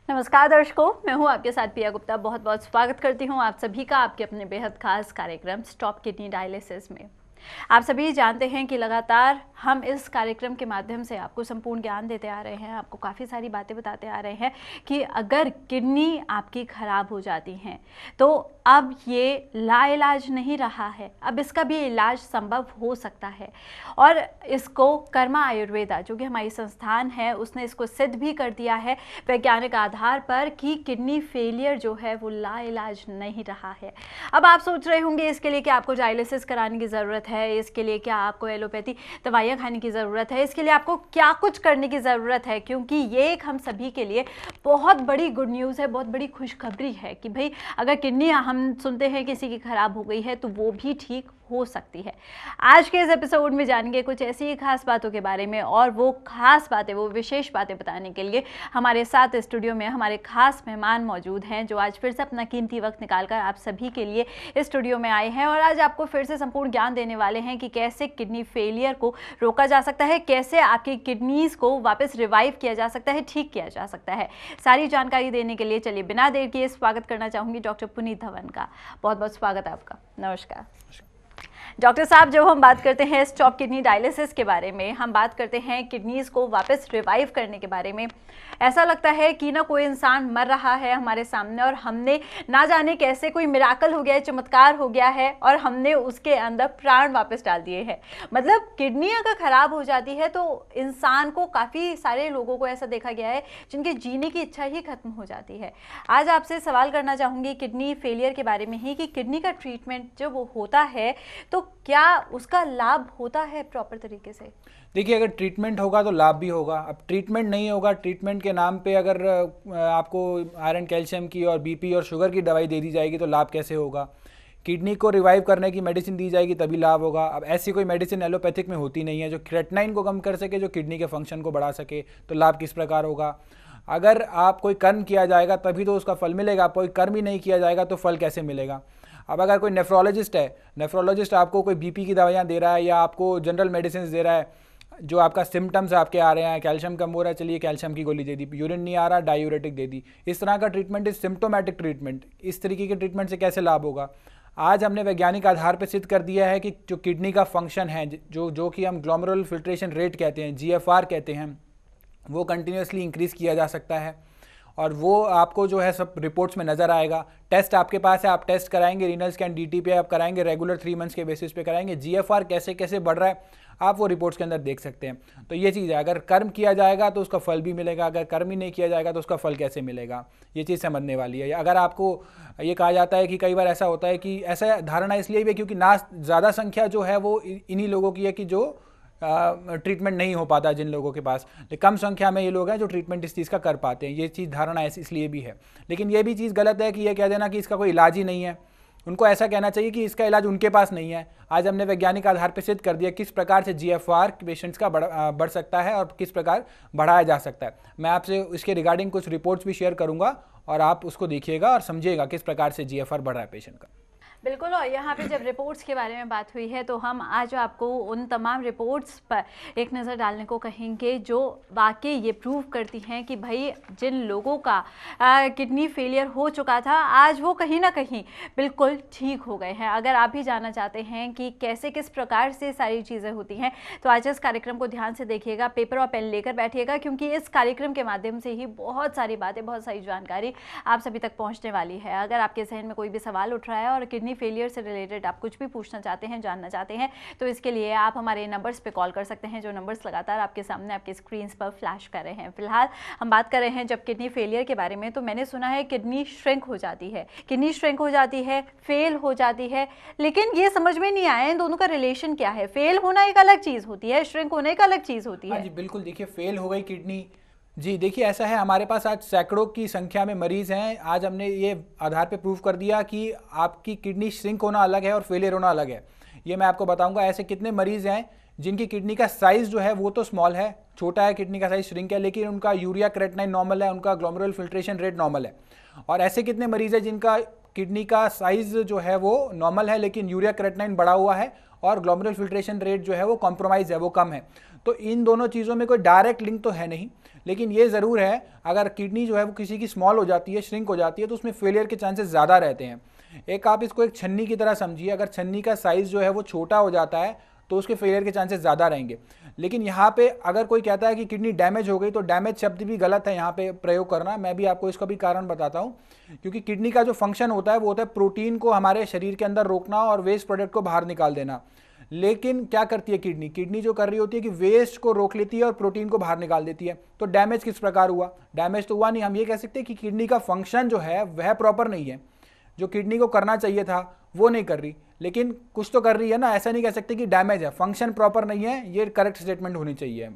नमस्कार दर्शकों, मैं हूं आपके साथ पिया गुप्ता। बहुत बहुत स्वागत करती हूं आप सभी का आपके अपने बेहद खास कार्यक्रम स्टॉप किडनी डायलिसिस में। आप सभी जानते हैं कि लगातार हम इस कार्यक्रम के माध्यम से आपको संपूर्ण ज्ञान देते आ रहे हैं, आपको काफ़ी सारी बातें बताते आ रहे हैं कि अगर किडनी आपकी खराब हो जाती हैं तो अब ये लाइलाज नहीं रहा है, अब इसका भी इलाज संभव हो सकता है। और इसको कर्मा आयुर्वेदा जो कि हमारी संस्थान है उसने इसको सिद्ध भी कर दिया है वैज्ञानिक आधार पर कि किडनी फेलियर जो है वो लाइलाज नहीं रहा है। अब आप सोच रहे होंगे इसके लिए क्या आपको डायलिसिस कराने की ज़रूरत है, इसके लिए क्या आपको एलोपैथी दवाइयाँ खाने की ज़रूरत है, इसके लिए आपको क्या कुछ करने की ज़रूरत है, क्योंकि ये एक हम सभी के लिए बहुत बड़ी गुड न्यूज़ है, बहुत बड़ी खुशखबरी है कि भाई अगर किडनी हम सुनते हैं किसी की ख़राब हो गई है तो वो भी ठीक हो सकती है। आज के इस एपिसोड में जानेंगे कुछ ऐसी ही खास बातों के बारे में, और वो खास बातें, वो विशेष बातें बताने के लिए हमारे साथ स्टूडियो में हमारे खास मेहमान मौजूद हैं जो आज फिर से अपना कीमती वक्त निकालकर आप सभी के लिए इस स्टूडियो में आए हैं और आज आपको फिर से संपूर्ण ज्ञान देने वाले हैं कि कैसे किडनी फेलियर को रोका जा सकता है, कैसे आपकी किडनीज को वापस रिवाइव किया जा सकता है, ठीक किया जा सकता है। सारी जानकारी देने के लिए चलिए बिना देर किए स्वागत करना चाहूँगी डॉक्टर पुनीत धवन का। बहुत बहुत स्वागत है आपका। नमस्कार डॉक्टर साहब। जब हम बात करते हैं स्टॉप किडनी डायलिसिस के बारे में, हम बात करते हैं किडनीज को वापस रिवाइव करने के बारे में, ऐसा लगता है कि ना कोई इंसान मर रहा है हमारे सामने और हमने ना जाने कैसे कोई मिराकल हो गया है, चमत्कार हो गया है और हमने उसके अंदर प्राण वापस डाल दिए हैं। मतलब किडनी अगर खराब हो जाती है तो इंसान को, काफ़ी सारे लोगों को ऐसा देखा गया है जिनके जीने की इच्छा ही खत्म हो जाती है। आज आपसे सवाल करना चाहूँगी किडनी फेलियर के बारे में ही कि किडनी का ट्रीटमेंट जब वो होता है तो क्या उसका लाभ होता है प्रॉपर तरीके से? देखिए, अगर ट्रीटमेंट होगा तो लाभ भी होगा। अब ट्रीटमेंट नहीं होगा, ट्रीटमेंट के नाम पे अगर आपको आयरन कैल्शियम की और बीपी और शुगर की दवाई दे दी जाएगी तो लाभ कैसे होगा? किडनी को रिवाइव करने की मेडिसिन दी जाएगी तभी लाभ होगा। अब ऐसी कोई मेडिसिन एलोपैथिक में होती नहीं है जो क्रेटनाइन को कम कर सके, जो किडनी के फंक्शन को बढ़ा सके, तो लाभ किस प्रकार होगा? अगर आप कोई कर्म किया जाएगा तभी तो उसका फल मिलेगा, कोई कर्म ही नहीं किया जाएगा तो फल कैसे मिलेगा? अब अगर कोई नेफ्रोलॉजिस्ट है, नेफ्रोलॉजिस्ट आपको कोई बीपी की दवाइयाँ दे रहा है या आपको जनरल मेडिसिन दे रहा है, जो आपका सिम्टम्स आपके आ रहे हैं, कैल्शियम कम हो रहा है, चलिए कैल्शियम की गोली दे दी, यूरिन नहीं आ रहा, डायूरेटिक दे दी, इस तरह का ट्रीटमेंट इज सिम्टोमेटिक ट्रीटमेंट। इस तरीके के ट्रीटमेंट से कैसे लाभ होगा? आज हमने वैज्ञानिक आधार पर सिद्ध कर दिया है कि जो किडनी का फंक्शन है, जो कि हम ग्लोमेरुलर फिल्ट्रेशन रेट कहते हैं, GFR कहते हैं, वो कंटिन्यूसली इंक्रीज़ किया जा सकता है और वो आपको जो है सब रिपोर्ट्स में नज़र आएगा। टेस्ट आपके पास है, आप टेस्ट कराएंगे, रीनल स्कैन DT पे आप कराएंगे, रेगुलर 3 मंथ्स के बेसिस पे कराएंगे। GFR कैसे कैसे बढ़ रहा है आप वो रिपोर्ट्स के अंदर देख सकते हैं। तो ये चीज़ है, अगर कर्म किया जाएगा तो उसका फल भी मिलेगा, अगर कर्म ही नहीं किया जाएगा तो उसका फल कैसे मिलेगा, ये चीज़ समझने वाली है। अगर आपको ये कहा जाता है कि कई बार ऐसा होता है कि ऐसा धारणा इसलिए भी है क्योंकि ना ज़्यादा संख्या जो है वो इन्हीं लोगों की है कि जो ट्रीटमेंट नहीं हो पाता जिन लोगों के पास, लेकिन कम संख्या में ये लोग हैं जो ट्रीटमेंट इस चीज़ का कर पाते हैं। ये चीज़ धारणा ऐसी इसलिए भी है, लेकिन ये भी चीज़ गलत है कि ये कह देना कि इसका कोई इलाज ही नहीं है। उनको ऐसा कहना चाहिए कि इसका इलाज उनके पास नहीं है। आज हमने वैज्ञानिक आधार पर सिद्ध कर दिया किस प्रकार से GFR पेशेंट्स का बढ़ सकता है और किस प्रकार बढ़ाया जा सकता है। मैं आपसे इसके रिगार्डिंग कुछ रिपोर्ट्स भी शेयर करूँगा और आप उसको देखिएगा और समझिएगा किस प्रकार से GFR बढ़ रहा है पेशेंट का। बिल्कुल। और यहाँ पे जब रिपोर्ट्स के बारे में बात हुई है तो हम आज आपको उन तमाम रिपोर्ट्स पर एक नज़र डालने को कहेंगे जो वाकई ये प्रूव करती हैं कि भाई जिन लोगों का किडनी फेलियर हो चुका था आज वो कहीं ना कहीं बिल्कुल ठीक हो गए हैं। अगर आप भी जानना चाहते हैं कि कैसे किस प्रकार से सारी चीज़ें होती हैं तो आज इस कार्यक्रम को ध्यान से देखिएगा, पेपर और पेन लेकर बैठिएगा, क्योंकि इस कार्यक्रम के माध्यम से ही बहुत सारी बातें, बहुत सारी जानकारी आप सभी तक पहुँचने वाली है। अगर आपके जहन में कोई भी सवाल उठ रहा है और किडनी फेलियर से रिलेटेड आप कुछ भी पूछना चाहते हैं, जानना चाहते हैं, तो इसके लिए आप हमारे नंबर्स पे कॉल कर सकते हैं, जो नंबर्स लगातार आपके सामने आपके स्क्रीन्स पर फ्लैश कर रहे हैं। फिलहाल हम बात कर रहे हैं जब किडनी फेलियर के बारे में, तो मैंने सुना है किडनी श्रिंक हो जाती है, किडनी श्रिंक हो जाती है, फेल हो जाती है, लेकिन ये समझ में नहीं आया इन दोनों का रिलेशन क्या है। फेल होना एक अलग चीज़ होती है, श्रिंक होने एक अलग चीज़ होती है। जी बिल्कुल, देखिए फेल हो गई किडनी, जी देखिए ऐसा है, हमारे पास आज सैकड़ों की संख्या में मरीज़ हैं। आज हमने ये आधार पे प्रूव कर दिया कि आपकी किडनी श्रिंक होना अलग है और फेलियर होना अलग है। ये मैं आपको बताऊंगा ऐसे कितने मरीज़ हैं जिनकी किडनी का साइज़ जो है वो तो स्मॉल है, छोटा है, किडनी का साइज़ श्रिंक है, लेकिन उनका यूरिया क्रेटनाइन नॉर्मल है, उनका ग्लोमेरुलर फिल्ट्रेशन रेट नॉर्मल है। और ऐसे कितने मरीज़ हैं जिनका किडनी का साइज़ जो है वो नॉर्मल है लेकिन यूरिया क्रेटनाइन बढ़ा हुआ है और ग्लोमेरुलर फिल्ट्रेशन रेट जो है वो कॉम्प्रोमाइज़ है, वो कम है। तो इन दोनों चीज़ों में कोई डायरेक्ट लिंक तो है नहीं, लेकिन ये ज़रूर है, अगर किडनी जो है वो किसी की स्मॉल हो जाती है, श्रिंक हो जाती है, तो उसमें फेलियर के चांसेस ज़्यादा रहते हैं। एक आप इसको एक छन्नी की तरह समझिए, अगर छन्नी का साइज़ जो है वो छोटा हो जाता है तो उसके फेलियर के चांसेस ज़्यादा रहेंगे। लेकिन यहाँ पे अगर कोई कहता है कि किडनी डैमेज हो गई, तो डैमेज शब्द भी गलत है यहाँ पे प्रयोग करना। मैं भी आपको इसका भी कारण बताता हूँ, क्योंकि किडनी का जो फंक्शन होता है वो होता है प्रोटीन को हमारे शरीर के अंदर रोकना और वेस्ट प्रोडक्ट को बाहर निकाल देना। लेकिन क्या करती है किडनी? किडनी जो कर रही होती है कि वेस्ट को रोक लेती है और प्रोटीन को बाहर निकाल देती है। तो डैमेज किस प्रकार हुआ? डैमेज तो हुआ नहीं। हम ये कह सकते हैं कि किडनी का फंक्शन जो है वह प्रॉपर नहीं है, जो किडनी को करना चाहिए था वो नहीं कर रही, लेकिन कुछ तो कर रही है ना। ऐसा नहीं कह सकते कि डैमेज है, फंक्शन प्रॉपर नहीं है, ये करेक्ट स्टेटमेंट होनी चाहिए,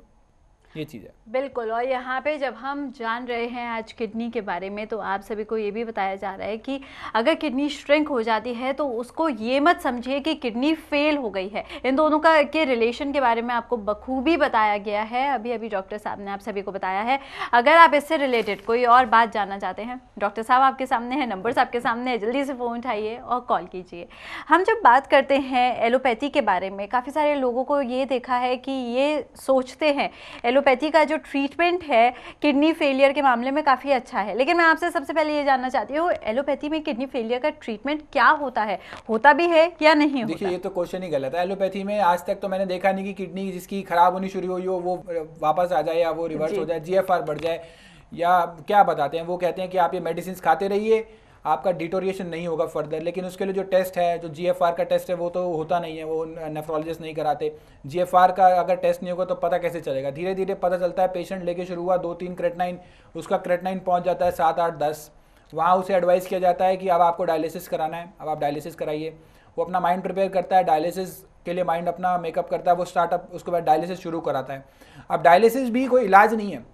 ये चीज़ है। बिल्कुल। और यहाँ पे जब हम जान रहे हैं आज किडनी के बारे में, तो आप सभी को ये भी बताया जा रहा है कि अगर किडनी श्रिंक हो जाती है तो उसको ये मत समझिए कि किडनी फेल हो गई है। इन दोनों का के रिलेशन के बारे में आपको बखूबी बताया गया है, अभी अभी डॉक्टर साहब ने आप सभी को बताया है। अगर आप इससे रिलेटेड कोई और बात जानना चाहते हैं, डॉक्टर साहब आपके सामने है, नंबर्स आपके सामने है, जल्दी से फ़ोन उठाइए और कॉल कीजिए। हम जब बात करते हैं एलोपैथी के बारे में, काफ़ी सारे लोगों को ये देखा है कि ये सोचते हैं एलोपैथी का जो ट्रीटमेंट है किडनी फेलियर के मामले में काफ़ी अच्छा है। लेकिन मैं आपसे सबसे पहले ये जानना चाहती हूँ, एलोपैथी में किडनी फेलियर का ट्रीटमेंट क्या होता है, होता भी है या नहीं होता? देखिए, ये तो क्वेश्चन ही गलत है। एलोपैथी में आज तक तो मैंने देखा नहीं कि किडनी जिसकी खराब होनी शुरू हुई हो वो वापस आ जाए या वो रिवर्स हो जाए, जीएफआर बढ़ जाए, या क्या बताते हैं, वो कहते हैं कि आप ये मेडिसिन खाते रहिए, आपका डिटोरिएशन नहीं होगा फर्दर। लेकिन उसके लिए जो टेस्ट है, जो जीएफआर का टेस्ट है, वो तो होता नहीं है, वो नेफ्रोलॉजिस्ट नहीं कराते। जीएफआर का अगर टेस्ट नहीं होगा तो पता कैसे चलेगा? धीरे धीरे पता चलता है। पेशेंट लेके शुरू हुआ 2-3 क्रेटनाइन, उसका क्रेटनाइन पहुंच जाता है 7-8-10। वहाँ उसे एडवाइस किया जाता है कि अब आपको डायलिसिस कराना है, अब आप डायलिसिस कराइए। वो अपना माइंड प्रिपेयर करता है, डायलिसिस के लिए माइंड अपना मेकअप करता है, वो स्टार्टअप, उसके बाद डायलिसिस शुरू कराता है। अब डायलिसिस भी कोई इलाज नहीं है,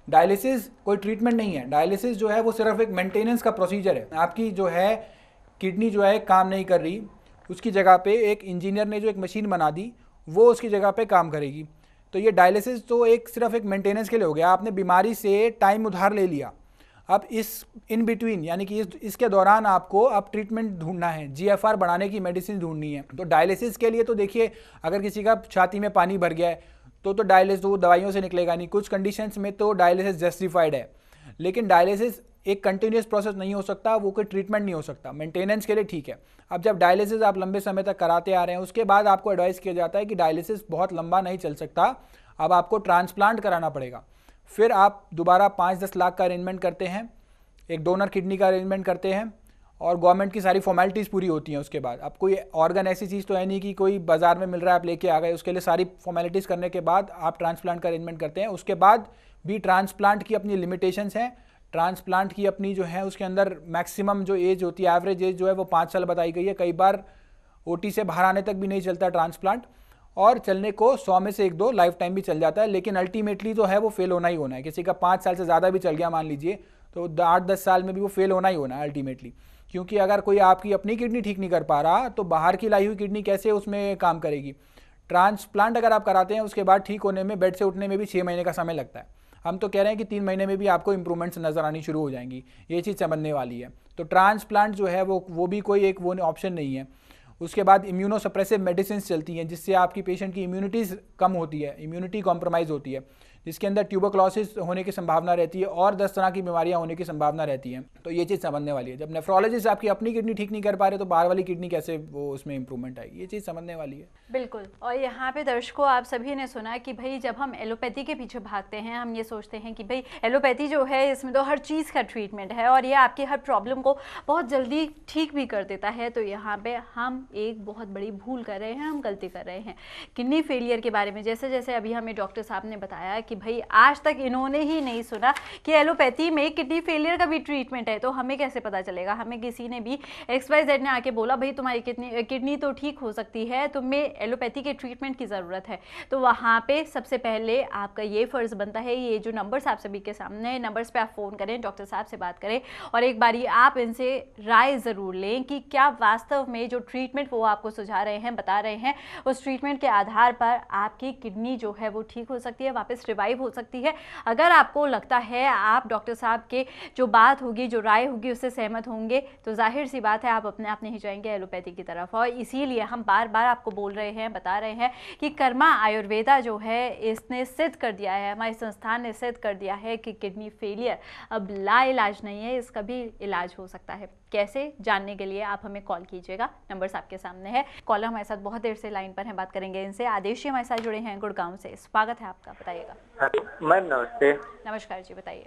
डायलिसिस कोई ट्रीटमेंट नहीं है। डायलिसिस जो है वो सिर्फ एक मेंटेनेंस का प्रोसीजर है। आपकी जो है किडनी जो है काम नहीं कर रही, उसकी जगह पे एक इंजीनियर ने जो एक मशीन बना दी, वो उसकी जगह पे काम करेगी। तो ये डायलिसिस तो एक सिर्फ एक मेंटेनेंस के लिए हो गया। आपने बीमारी से टाइम उधार ले लिया, अब इस इन बिटवीन यानी कि इसके दौरान आपको अब ट्रीटमेंट ढूंढना है, जीएफआर बढ़ाने की मेडिसिन ढूंढनी है। तो डायलिसिस के लिए तो देखिए, अगर किसी का छाती में पानी भर गया है तो डायलिसिस वो दवाइयों से निकलेगा नहीं। कुछ कंडीशंस में तो डायलिसिस जस्टिफाइड है, लेकिन डायलिसिस एक कंटिन्यूस प्रोसेस नहीं हो सकता, वो कोई ट्रीटमेंट नहीं हो सकता। मेंटेनेंस के लिए ठीक है। अब जब डायलिसिस आप लंबे समय तक कराते आ रहे हैं, उसके बाद आपको एडवाइस किया जाता है कि डायलिसिस बहुत लंबा नहीं चल सकता, अब आपको ट्रांसप्लांट कराना पड़ेगा। फिर आप दोबारा 5-10 लाख का अरेंजमेंट करते हैं, एक डोनर किडनी का अरेंजमेंट करते हैं, और गवर्नमेंट की सारी फॉर्मेलिटीज़ पूरी होती हैं। उसके बाद अब कोई ऑर्गन ऐसी चीज़ तो है नहीं कि कोई बाजार में मिल रहा है आप लेके आ गए, उसके लिए सारी फॉर्मेलिटीज़ करने के बाद आप ट्रांसप्लांट का अरेंजमेंट करते हैं। उसके बाद भी ट्रांसप्लांट की अपनी लिमिटेशंस हैं, ट्रांसप्लांट की अपनी जो है उसके अंदर मैक्सिमम जो एज होती है, एवरेज एज जो है वो 5 साल बताई गई है। कई बार ओटी से बाहर आने तक भी नहीं चलता ट्रांसप्लांट, और चलने को 100 में से 1-2 लाइफ टाइम भी चल जाता है। लेकिन अल्टीमेटली जो है वो फेल होना ही होना है। किसी का 5 साल से ज़्यादा भी चल गया मान लीजिए, तो 8-10 साल में भी वो फेल होना ही होना है अल्टीमेटली। क्योंकि अगर कोई आपकी अपनी किडनी ठीक नहीं कर पा रहा, तो बाहर की लाई हुई किडनी कैसे उसमें काम करेगी? ट्रांसप्लांट अगर आप कराते हैं, उसके बाद ठीक होने में, बेड से उठने में भी 6 महीने का समय लगता है। हम तो कह रहे हैं कि 3 महीने में भी आपको इंप्रूवमेंट्स नज़र आनी शुरू हो जाएंगी। ये चीज़ समझने वाली है। तो ट्रांसप्लांट जो है वो भी कोई एक वो ऑप्शन नहीं है। उसके बाद इम्यूनोसप्रेसिव मेडिसिन चलती हैं, जिससे आपकी पेशेंट की इम्यूनिटीज़ कम होती है, इम्यूनिटी कॉम्प्रोमाइज़ होती है, जिसके अंदर ट्यूबरक्लोसिस होने की संभावना रहती है और 10 तरह की बीमारियां होने की संभावना रहती है। तो ये चीज़ समझने वाली है। जब नेफ्रोलॉजिस्ट आपकी अपनी किडनी ठीक नहीं कर पा रहे, तो बाहर वाली किडनी कैसे वो उसमें इंप्रूवमेंट आएगी? ये चीज़ समझने वाली है। बिल्कुल। और यहाँ पे दर्शकों, आप सभी ने सुना कि भाई जब हम एलोपैथी के पीछे भागते हैं, हम ये सोचते हैं कि भाई एलोपैथी जो है इसमें तो हर चीज़ का ट्रीटमेंट है और ये आपकी हर प्रॉब्लम को बहुत जल्दी ठीक भी कर देता है। तो यहाँ पे हम एक बहुत बड़ी भूल कर रहे हैं, हम गलती कर रहे हैं। किडनी फेलियर के बारे में जैसे जैसे अभी हमें डॉक्टर साहब ने बताया कि भाई आज तक इन्होंने ही नहीं सुना कि एलोपैथी में किडनी फेलियर का भी ट्रीटमेंट है, तो हमें कैसे पता चलेगा? हमें किसी ने भी XYZ ने आके बोला भाई तुम्हारी किडनी तो ठीक हो सकती है, तुम्हें एलोपैथी के ट्रीटमेंट की ज़रूरत है, तो वहाँ पे सबसे पहले आपका ये फ़र्ज़ बनता है, ये जो नंबर्स आप सभी के सामने, नंबर्स पे आप फ़ोन करें, डॉक्टर साहब से बात करें और एक बारी आप इनसे राय ज़रूर लें कि क्या वास्तव में जो ट्रीटमेंट वो आपको सुझा रहे हैं, बता रहे हैं, उस ट्रीटमेंट के आधार पर आपकी किडनी जो है वो ठीक हो सकती है, वापस रिवाइव रिवाइव हो सकती है। अगर आपको लगता है, आप डॉक्टर साहब के जो बात होगी, जो राय होगी, उससे सहमत होंगे, तो जाहिर सी बात है आप अपने आप नहीं जाएंगे एलोपैथी की तरफ। और इसीलिए हम बार बार आपको बोल रहे हैं, बता रहे हैं कि कर्मा आयुर्वेदा जो है इसने सिद्ध कर दिया है, हमारे संस्थान ने सिद्ध कर दिया है कि किडनी फेलियर अब लाइलाज नहीं है, इसका भी इलाज हो सकता है। कैसे, जानने के लिए आप हमें कॉल कीजिएगा, नंबर्स आपके सामने है। कॉलर हमारे साथ बहुत देर से लाइन पर हैं, बात करेंगे इनसे। आदेश जी हमारे साथ जुड़े हैं गुड़गांव से, स्वागत है आपका, बताइएगा। मैम नमस्ते। नमस्कार जी, बताइए।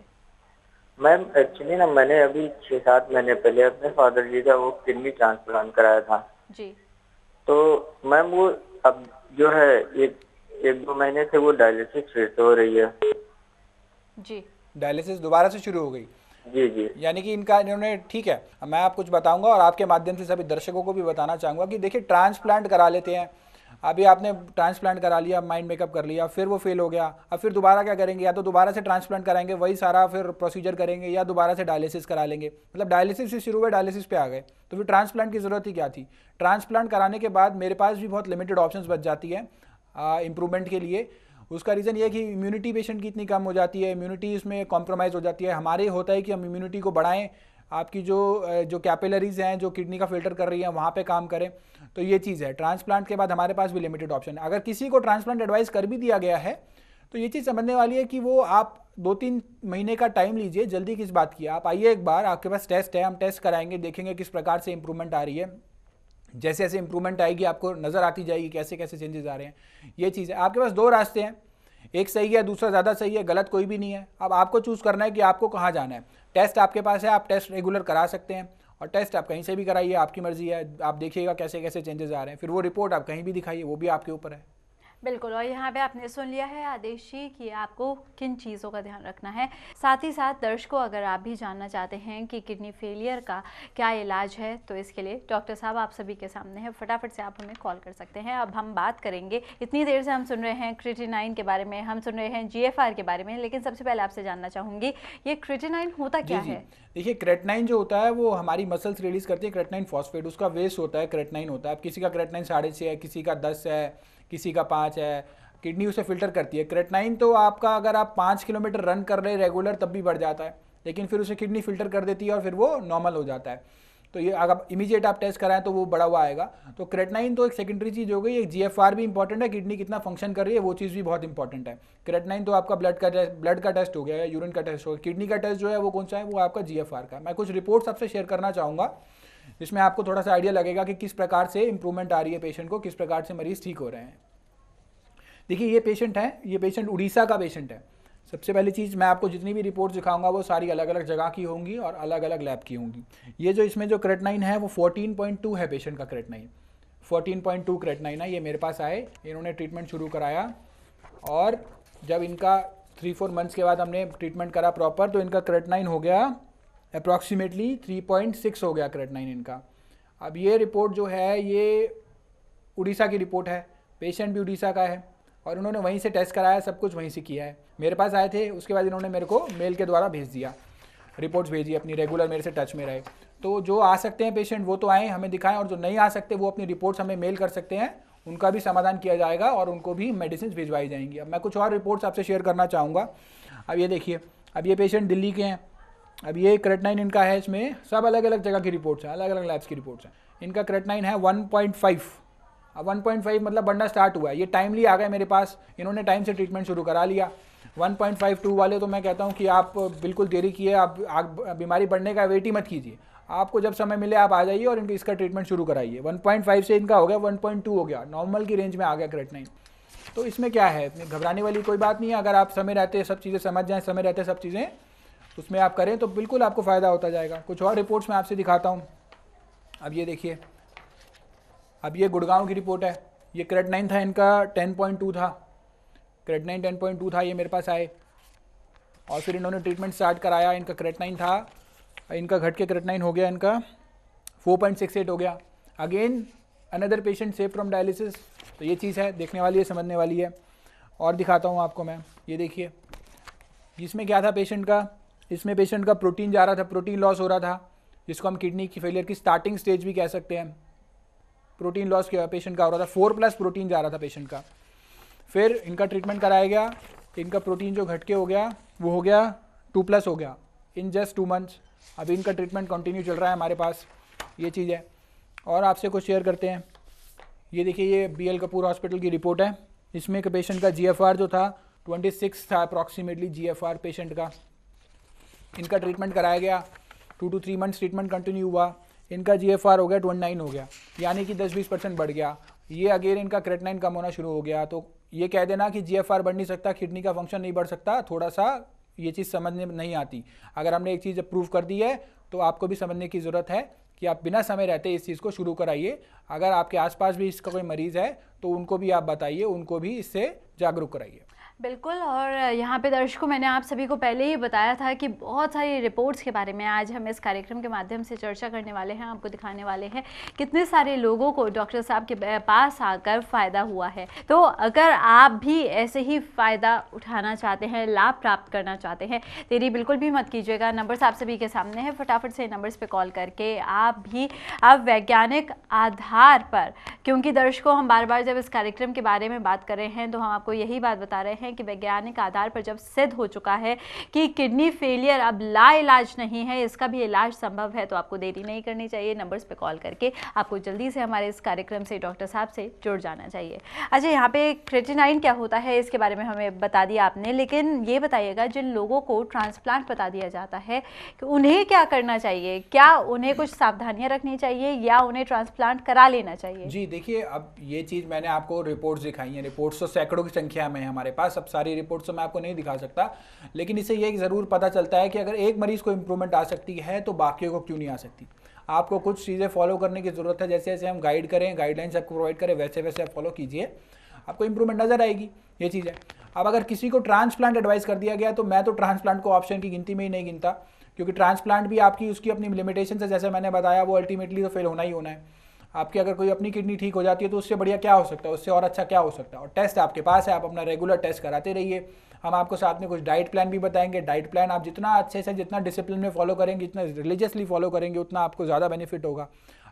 मैम एक्चुअली ना मैंने अभी 6-7 महीने पहले अपने फादर जी का वो किडनी ट्रांसप्लांट कराया था जी। तो मैम वो अब जो है एक 2 महीने से वो डायलिसिस फिर से हो रही है जी। डायलिसिस दोबारा से शुरू हो गई? जी जी। यानी कि इन्होंने, ठीक है, मैं आप कुछ बताऊंगा और आपके माध्यम से सभी दर्शकों को भी बताना चाहूँगा कि देखिए, ट्रांसप्लांट करा लेते हैं, अभी आपने ट्रांसप्लांट करा लिया, माइंड मेकअप कर लिया, फिर वो फेल हो गया, अब फिर दोबारा क्या करेंगे? या तो दोबारा से ट्रांसप्लांट कराएंगे, वही सारा फिर प्रोसीजर करेंगे, या दोबारा से डायलिसिस करा लेंगे। मतलब डायलिसिस से शुरू हुए, डायलिसिस पे आ गए, तो फिर ट्रांसप्लांट की ज़रूरत ही क्या थी? ट्रांसप्लांट कराने के बाद मेरे पास भी बहुत लिमिटेड ऑप्शंस बच जाती है इम्प्रूवमेंट के लिए। उसका रीज़न ये है कि इम्यूनिटी पेशेंट की इतनी कम हो जाती है, इम्यूनिटी इसमें कॉम्प्रोमाइज़ हो जाती है। हमारे होता है कि हम इम्यूनिटी को बढ़ाएं, आपकी जो कैपिलरीज हैं जो किडनी का फिल्टर कर रही हैं वहाँ पे काम करें, तो ये चीज़ है। ट्रांसप्लांट के बाद हमारे पास भी लिमिटेड ऑप्शन है। अगर किसी को ट्रांसप्लांट एडवाइस कर भी दिया गया है तो ये चीज़ समझने वाली है कि वो आप 2-3 महीने का टाइम लीजिए, जल्दी किस बात की। आप आइए एक बार, आपके पास टेस्ट है, हम टेस्ट कराएंगे, देखेंगे किस प्रकार से इंप्रूवमेंट आ रही है। जैसे जैसे इंप्रूवमेंट आएगी आपको नज़र आती जाएगी कैसे कैसे चेंजेस आ रहे हैं। ये चीज़ है। आपके पास 2 रास्ते हैं, एक सही है, दूसरा ज़्यादा सही है, गलत कोई भी नहीं है। अब आपको चूज़ करना है कि आपको कहाँ जाना है। टेस्ट आपके पास है, आप टेस्ट रेगुलर करा सकते हैं, और टेस्ट आप कहीं से भी कराइए, आपकी मर्जी है। आप देखिएगा कैसे कैसे चेंजेस आ रहे हैं, फिर वो रिपोर्ट आप कहीं भी दिखाइए, वो भी आपके ऊपर है। बिल्कुल। और यहाँ पे आपने सुन लिया है आदेश जी कि आपको किन चीज़ों का ध्यान रखना है। साथ ही साथ दर्शकों, अगर आप भी जानना चाहते हैं कि किडनी फेलियर का क्या इलाज है, तो इसके लिए डॉक्टर साहब आप सभी के सामने हैं, फटाफट से आप हमें कॉल कर सकते हैं। अब हम बात करेंगे, इतनी देर से हम सुन रहे हैं क्रिएटिनिन के बारे में, हम सुन रहे हैं GFR के बारे में, लेकिन सबसे पहले आपसे जानना चाहूँगी ये क्रिएटिनिन होता क्या है? देखिए, क्रेटिनाइन जो होता है वो हमारी मसल्स रिलीज करती है क्रेटिनाइन फॉस्फेट, उसका वेस्ट होता है क्रेटिनाइन होता है। अब किसी का क्रेटिनाइन 6.5 है, किसी का 10 है, किसी का 5 है, किडनी उसे फिल्टर करती है। क्रेटिनाइन तो आपका अगर आप 5 किलोमीटर रन कर रहे रेगुलर तब भी बढ़ जाता है, लेकिन फिर उसे किडनी फिल्टर कर देती है और फिर वो नॉर्मल हो जाता है। तो ये अगर इमीडिएट आप टेस्ट कराएं तो वो बढ़ा हुआ आएगा। तो क्रेटिनाइन तो एक सेकेंडरी चीज़ हो गई। एक GFR भी इंपॉर्टेंट है, किडनी कितना फंक्शन कर रही है वो चीज़ भी बहुत इंपॉर्टेंट है। क्रेटिनाइन तो आपका ब्लड का टेस्ट हो गया, यूरिन का टेस्ट हो गया। किडनी का टेस्ट जो है वो कौन सा है? वो आपका GFR का। मैं कुछ रिपोर्ट्स आपसे शेयर करना चाहूँगा जिसमें आपको थोड़ा सा आइडिया लगेगा कि किस प्रकार से इंप्रूवमेंट आ रही है पेशेंट को, किस प्रकार से मरीज ठीक हो रहे हैं। देखिए, ये पेशेंट है, ये पेशेंट उड़ीसा का पेशेंट है। सबसे पहली चीज़, मैं आपको जितनी भी रिपोर्ट दिखाऊंगा वो सारी अलग अलग जगह की होंगी और अलग अलग लैब की होंगी। ये जो इसमें जो क्रेटिनाइन है वो 14.2 है पेशेंट का क्रेटिनाइन, 14.2 क्रेटिनाइन है। ये मेरे पास आए, इन्होंने ट्रीटमेंट शुरू कराया, और जब इनका 3-4 मंथ्स के बाद हमने ट्रीटमेंट करा प्रॉपर, तो इनका क्रेटिनाइन हो गया अप्रॉक्सीमेटली 3.6 हो गया क्रेटिनाइन इनका। अब ये रिपोर्ट जो है ये उड़ीसा की रिपोर्ट है, पेशेंट भी उड़ीसा का है, और उन्होंने वहीं से टेस्ट कराया, सब कुछ वहीं से किया है। मेरे पास आए थे, उसके बाद इन्होंने मेरे को मेल के द्वारा भेज दिया, रिपोर्ट्स भेजी, अपनी रेगुलर मेरे से टच में रहे। तो जो आ सकते हैं पेशेंट वो तो आएँ, हमें दिखाएं, और जो नहीं आ सकते वो अपनी रिपोर्ट्स हमें मेल कर सकते हैं, उनका भी समाधान किया जाएगा और उनको भी मेडिसिन भिजवाई जाएंगी। अब मैं कुछ और रिपोर्ट्स आपसे शेयर करना चाहूँगा। अब ये देखिए, अब ये पेशेंट दिल्ली के हैं। अब ये क्रेटिनाइन इनका है, इसमें सब अलग अलग जगह की रिपोर्ट्स हैं, अलग अलग लैब्स की रिपोर्ट्स हैं। इनका क्रेटिनाइन है 1.5। अब 1.5 मतलब बढ़ना स्टार्ट हुआ है, ये टाइमली आ गए मेरे पास, इन्होंने टाइम से ट्रीटमेंट शुरू करा लिया। 1.52 वाले तो मैं कहता हूँ कि आप बिल्कुल देरी किए, आप बीमारी बढ़ने का वेट ही मत कीजिए, आपको जब समय मिले आप आ जाइए और इसका ट्रीटमेंट शुरू कराइए। 1.5 से इनका हो गया 1.2 हो गया, नॉर्मल की रेंज में आ गया क्रेटिनाइन। तो इसमें क्या है, घबराने वाली कोई बात नहीं है। अगर आप समय रहते सब चीज़ें समझ जाएँ, समय रहते सब चीज़ें उसमें आप करें तो बिल्कुल आपको फ़ायदा होता जाएगा। कुछ और रिपोर्ट्स मैं आपसे दिखाता हूँ। अब ये देखिए, अब ये गुड़गांव की रिपोर्ट है। ये क्रेटिनाइन था इनका 10.2 था, क्रेटिनाइन 10.2 था। ये मेरे पास आए और फिर इन्होंने ट्रीटमेंट स्टार्ट कराया। इनका क्रेटिनाइन था, इनका घट के क्रेटिनाइन हो गया इनका 4.68 हो गया। Again another patient save from dialysis. तो ये चीज़ है, देखने वाली है, समझने वाली है। और दिखाता हूँ आपको मैं, ये देखिए, इसमें क्या था पेशेंट का, इसमें पेशेंट का प्रोटीन जा रहा था, प्रोटीन लॉस हो रहा था, जिसको हम किडनी की फेलियर की स्टार्टिंग स्टेज भी कह सकते हैं। प्रोटीन लॉस क्या पेशेंट का हो रहा था, 4+ प्रोटीन जा रहा था पेशेंट का। फिर इनका ट्रीटमेंट कराया गया इनका प्रोटीन जो घट के हो गया वो हो गया 2+ हो गया इन जस्ट 2 मंथ्स। अभी इनका ट्रीटमेंट कंटिन्यू चल रहा है हमारे पास, ये चीज़ है। और आपसे कुछ शेयर करते हैं, ये देखिए ये BL कपूर हॉस्पिटल की रिपोर्ट है। इसमें एक पेशेंट का GFR जो था 26 था अप्रॉक्सीमेटली GFR पेशेंट का। इनका ट्रीटमेंट कराया गया, 2 to 3 मंथ्स ट्रीटमेंट कंटिन्यू हुआ, इनका GFR हो गया 29 हो गया, यानी कि 10-20% बढ़ गया। ये अगेन इनका क्रेटनाइन कम होना शुरू हो गया। तो ये कह देना कि GFR बढ़ नहीं सकता, किडनी का फंक्शन नहीं बढ़ सकता, थोड़ा सा ये चीज़ समझने में नहीं आती। अगर हमने एक चीज़ प्रूव कर दी है तो आपको भी समझने की ज़रूरत है कि आप बिना समय रहते इस चीज़ को शुरू कराइए। अगर आपके आसपास भी इसका कोई मरीज़ है तो उनको भी आप बताइए, उनको भी इससे जागरूक कराइए। बिल्कुल। और यहाँ पे दर्शकों, मैंने आप सभी को पहले ही बताया था कि बहुत सारी रिपोर्ट्स के बारे में आज हम इस कार्यक्रम के माध्यम से चर्चा करने वाले हैं, आपको दिखाने वाले हैं कितने सारे लोगों को डॉक्टर साहब के पास आकर फ़ायदा हुआ है। तो अगर आप भी ऐसे ही फ़ायदा उठाना चाहते हैं, लाभ प्राप्त करना चाहते हैं, देरी बिल्कुल भी मत कीजिएगा। नंबर्स आप सभी के सामने हैं, फटाफट से नंबर्स पर कॉल करके आप वैज्ञानिक आधार पर, क्योंकि दर्शकों हम बार बार जब इस कार्यक्रम के बारे में बात कर रहे हैं तो हम आपको यही बात बता रहे हैं कि वैज्ञानिक आधार पर जब सिद्ध हो चुका है कि किडनी फेलियर अब लाइलाज नहीं है, इसका भी इलाज संभव है, तो आपको देरी नहीं करनी चाहिए। नंबर्स पे कॉल करके आपको जल्दी से हमारे इस कार्यक्रम से डॉक्टर साहब से जुड़ जाना चाहिए। अच्छा, यहाँ पे क्रेटिनाइन क्या होता है इसके बारे में हमें बता दिया आपने, लेकिन ये बताइएगा जिन लोगों को ट्रांसप्लांट बता दिया जाता है कि उन्हें क्या करना चाहिए, क्या उन्हें कुछ सावधानियां रखनी चाहिए या उन्हें ट्रांसप्लांट करा लेना चाहिए? जी देखिए, अब ये चीज़ मैंने आपको रिपोर्ट्स दिखाई हैं, रिपोर्ट्स तो सैकड़ों की संख्या में है हमारे पास, अब सारी रिपोर्ट्स तो मैं आपको नहीं दिखा सकता, लेकिन इससे ये ज़रूर पता चलता है कि अगर एक मरीज़ को इम्प्रूवमेंट आ सकती है तो बाकियों को क्यों नहीं आ सकती। आपको कुछ चीज़ें फॉलो करने की ज़रूरत है, जैसे जैसे हम गाइड करें, गाइडलाइंस आपको प्रोवाइड करें, वैसे वैसे आप फॉलो कीजिए, आपको इंप्रूवमेंट नजर आएगी, ये चीज़ है। अब अगर किसी को ट्रांसप्लांट एडवाइस कर दिया गया तो मैं तो ट्रांसप्लांट को ऑप्शन की गिनती में ही नहीं गिनता, क्योंकि ट्रांसप्लांट भी आपकी उसकी अपनी लिमिटेशन है, जैसे मैंने बताया वो अल्टीमेटली तो फेल होना ही होना है। आपकी अगर कोई अपनी किडनी ठीक हो जाती है तो उससे बढ़िया क्या हो सकता है, उससे और अच्छा क्या हो सकता है। और टेस्ट आपके पास है, आप अपना रेगुलर टेस्ट कराते रहिए। हम आपको साथ में कुछ डाइट प्लान भी बताएंगे। डाइट प्लान आप जितना अच्छे से, जितना डिसिप्लिन में फॉलो करेंगे, जितना रिलीजियसली फॉलो करेंगे, उतना आपको ज़्यादा बेनिफिट होगा।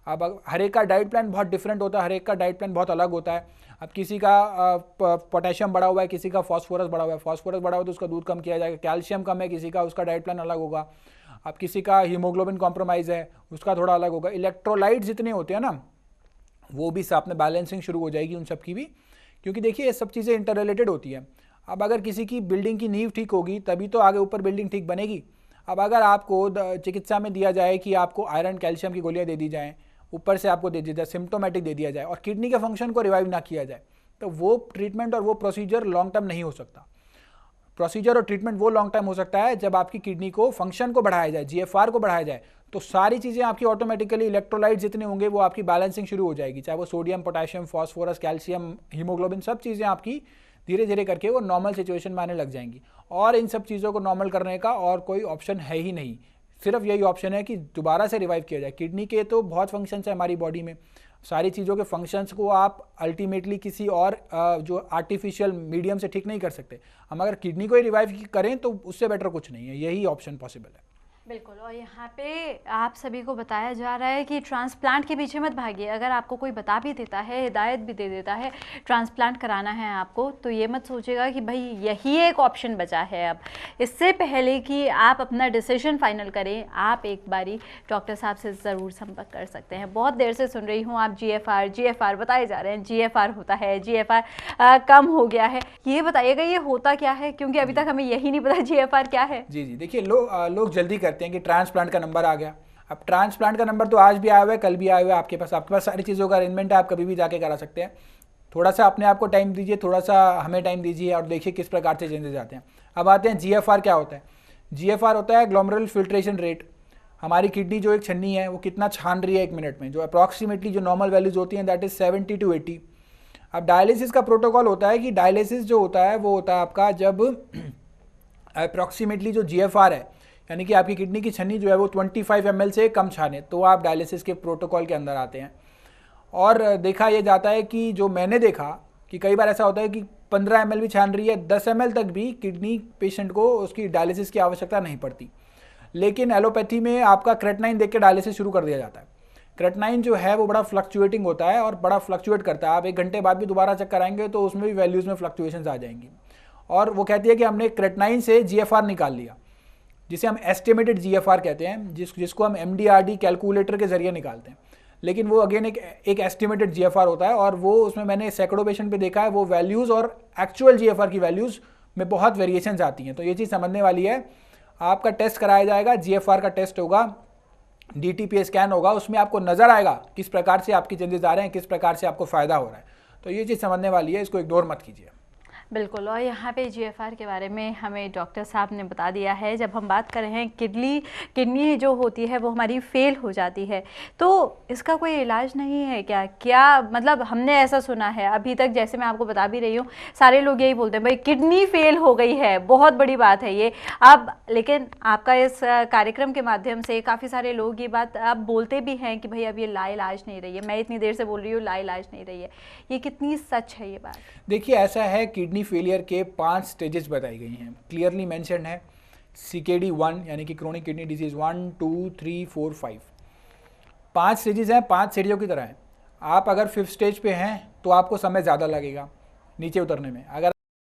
अब हर एक का डाइट प्लान बहुत डिफरेंट होता है, हर एक का डाइट प्लान बहुत अलग होता है। अब किसी का पोटेशियम बढ़ा हुआ है, किसी का फॉस्फोरस बढ़ा हुआ है, फॉस्फोरस बढ़ा हुआ तो उसका दूध कम किया जाएगा। कैल्शियम कम है किसी का, उसका डाइट प्लान अलग होगा। अब किसी का हीमोग्लोबिन कॉम्प्रोमाइज़ है, उसका थोड़ा अलग होगा। इलेक्ट्रोलाइट जितने होते हैं ना, वो भी साथ में बैलेंसिंग शुरू हो जाएगी उन सब की भी, क्योंकि देखिए ये सब चीज़ें इंटर रिलेटेड होती हैं। अब अगर किसी की बिल्डिंग की नींव ठीक होगी तभी तो आगे ऊपर बिल्डिंग ठीक बनेगी। अब अगर आपको चिकित्सा में दिया जाए कि आपको आयरन कैल्शियम की गोलियां दे दी जाएँ, ऊपर से आपको दे दिया जाए, सिम्टोमेटिक दे दिया जाए, और किडनी के फंक्शन को रिवाइव ना किया जाए, तो वो ट्रीटमेंट और वो प्रोसीजर लॉन्ग टर्म नहीं हो सकता। प्रोसीजर और ट्रीटमेंट वो लॉन्ग टर्म हो सकता है जब आपकी किडनी को फंक्शन को बढ़ाया जाए, GFR को बढ़ाया जाए, तो सारी चीज़ें आपकी ऑटोमेटिकली, इलेक्ट्रोलाइट जितने होंगे वो आपकी बैलेंसिंग शुरू हो जाएगी, चाहे वो sodium, potassium, phosphorus, calcium, haemoglobin, सब चीज़ें आपकी धीरे धीरे करके वो नॉर्मल सिचुएशन में आने लग जाएंगी। और इन सब चीज़ों को नॉर्मल करने का और कोई ऑप्शन है ही नहीं, सिर्फ यही ऑप्शन है कि दोबारा से रिवाइव किया जाए। किडनी के तो बहुत फंक्शंस है हमारी बॉडी में, सारी चीज़ों के फंक्शंस को आप अल्टीमेटली किसी और जो आर्टिफिशियल मीडियम से ठीक नहीं कर सकते। हम अगर किडनी को ही रिवाइव करें तो उससे बेटर कुछ नहीं है, यही ऑप्शन पॉसिबल है। बिल्कुल। और यहाँ पे आप सभी को बताया जा रहा है कि ट्रांसप्लांट के पीछे मत भागिए। अगर आपको कोई बता भी देता है, हिदायत भी दे देता है ट्रांसप्लांट कराना है आपको, तो ये मत सोचिएगा कि भाई यही एक ऑप्शन बचा है। अब इससे पहले कि आप अपना डिसीजन फाइनल करें, आप एक बारी डॉक्टर साहब से ज़रूर संपर्क कर सकते हैं। बहुत देर से सुन रही हूँ आप GFR बताए जा रहे हैं, GFR होता है, GFR कम हो गया है। ये बताइएगा ये होता क्या है, क्योंकि अभी तक हमें यही नहीं पता GFR क्या है। जी देखिए, लोग जल्दी करते हैं कि ट्रांसप्लांट का नंबर आ गया। अब ट्रांसप्लांट का नंबर तो आज भी आया हुआ है, कल भी आया हुआ है आपके पास सारी चीज़ों का अरेंजमेंट है, आप कभी भी जाके करा सकते हैं। थोड़ा सा अपने आप को टाइम दीजिए, थोड़ा सा हमें टाइम दीजिए और देखिए किस प्रकार से चेंजेस आते हैं। अब आते हैं GFR क्या होता है। GFR होता है ग्लोमेरुलर फिल्ट्रेशन रेट। हमारी किडनी जो एक छन्नी है वो कितना छान रही है 1 मिनट में, जो अप्रॉक्सीमेटली जो नॉर्मल वैल्यूज होती हैं दैट इज 70 to 80। अब डायलिसिस का प्रोटोकॉल होता है कि डायलिसिस जो होता है वो होता है आपका जब अप्रॉक्सीमेटली जो GFR है, यानी कि आपकी किडनी की छन्नी जो है वो 25 ml से कम छाने, तो आप डायलिसिस के प्रोटोकॉल के अंदर आते हैं। और देखा यह जाता है कि जो मैंने देखा कि कई बार ऐसा होता है कि 15 ml भी छान रही है, 10 ml तक भी किडनी पेशेंट को उसकी डायलिसिस की आवश्यकता नहीं पड़ती। लेकिन एलोपैथी में आपका क्रेटनाइन देख के डायलिसिस शुरू कर दिया जाता है। क्रेटनाइन जो है वो बड़ा फ्लक्चुएटिंग होता है और बड़ा फ्लक्चुएट करता है। आप 1 घंटे बाद भी दोबारा चेक कराएंगे तो उसमें भी वैल्यूज़ में फ्लक्चुएशंस आ जाएंगी। और वो कहती है कि हमने क्रेटनाइन से GFR निकाल लिया, जिसे हम एस्टिमेटेड GFR कहते हैं, जिसको हम MDRD कैलकुलेटर के जरिए निकालते हैं। लेकिन वो अगेन एक एस्टिमेटेड GFR होता है, और वो उसमें मैंने सैकड़ों पेशेंट पे देखा है, वो वैल्यूज़ और एक्चुअल GFR की वैल्यूज़ में बहुत वेरिएशंस आती हैं। तो ये चीज़ समझने वाली है। आपका टेस्ट कराया जाएगा, GFR का टेस्ट होगा, DTPA स्कैन होगा, उसमें आपको नज़र आएगा किस प्रकार से आपकी चेंजेस आ रहे हैं, किस प्रकार से आपको फ़ायदा हो रहा है। तो ये चीज़ समझने वाली है, इसको इग्नोर मत कीजिए। बिल्कुल। और यहाँ पे GFR के बारे में हमें डॉक्टर साहब ने बता दिया है। जब हम बात कर रहे हैं किडनी जो होती है वो हमारी फेल हो जाती है, तो इसका कोई इलाज नहीं है क्या? क्या मतलब हमने ऐसा सुना है अभी तक, जैसे मैं आपको बता भी रही हूँ, सारे लोग यही बोलते हैं भाई किडनी फेल हो गई है, बहुत बड़ी बात है ये। अब लेकिन आपका इस कार्यक्रम के माध्यम से काफ़ी सारे लोग ये बात अब बोलते भी हैं कि भाई अब ये लाइलाज नहीं रही है। मैं इतनी देर से बोल रही हूँ लाइलाज नहीं रही है, ये कितनी सच है ये बात? देखिए, ऐसा है, किडनी फेलियर के 5 स्टेजेस बताई गई हैं, क्लियरली मेंशन है। CKD 1 यानी कि क्रोनिक किडनी डिजीज 1, 2, 3, 4, 5, 5 स्टेजेस हैं, 5 सीढ़ियों की तरह हैं। आप अगर 5th स्टेज पे हैं तो आपको समय ज़्यादा लगेगा नीचे उतरने में। अगर